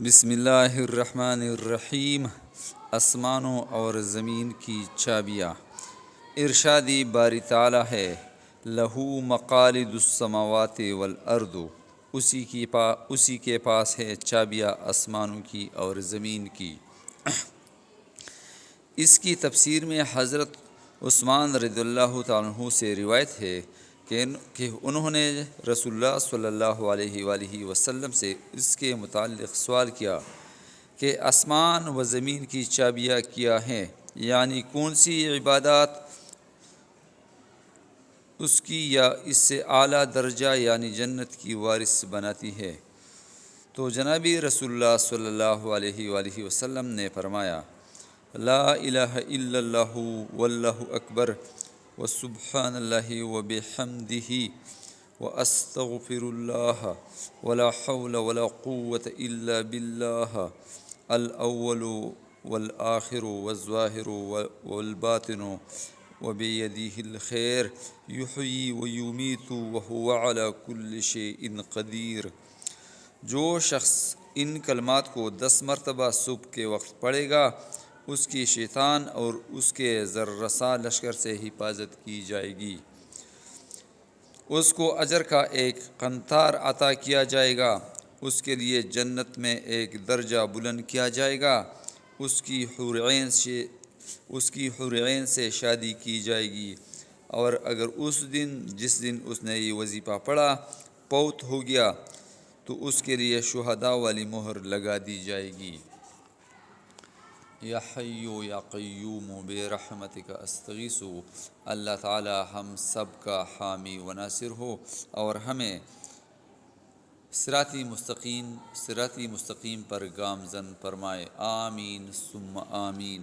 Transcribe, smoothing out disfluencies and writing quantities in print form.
بسم اللہ الرحمن الرحیم۔ آسمانوں اور زمین کی چابیاں۔ ارشادی باری تعالی ہے، لہو مقالید السماوات والارض، اسی کے پاس ہے چابیاں آسمانوں کی اور زمین کی۔ اس کی تفسیر میں حضرت عثمان رضی اللہ تعالیٰ عنہ سے روایت ہے کہ انہوں نے رسول اللہ صلی اللہ علیہ وآلہ وسلم سے اس کے متعلق سوال کیا کہ آسمان و زمین کی چابیاں کیا ہیں، یعنی کون سی عبادات اس کی یا اس سے اعلیٰ درجہ یعنی جنت کی وارث بناتی ہے؟ تو جنابی رسول اللہ صلی اللہ علیہ وآلہ وسلم نے فرمایا، لا الہ الا اللہ واللہ اکبر وسبحان اللہ وبحمدہ واستغفر اللہ ولا حول ولا قوة الا باللہ الاول والآخر والظاہر والباطن وبیدہ الخیر یحیی ویمیت وہو علی کل شیء قدیر۔ جو شخص ان کلمات کو 10 مرتبہ صبح کے وقت پڑھے گا، اس کی شیطان اور اس کے زررسا لشکر سے حفاظت کی جائے گی۔ اس کو اجر کا ایک قنطار عطا کیا جائے گا، اس کے لیے جنت میں ایک درجہ بلند کیا جائے گا، اس کی حور عین سے شادی کی جائے گی، اور اگر اس دن جس دن اس نے یہ وظیفہ پڑھا فوت ہو گیا تو اس کے لیے شہداء والی مہر لگا دی جائے گی۔ یا حی یا قیوم برحمتک استغیث۔ اللہ تعالی ہم سب کا حامی و ناصر ہو اور ہمیں صراطی مستقیم پر گامزن فرمائے، آمین ثم آمین۔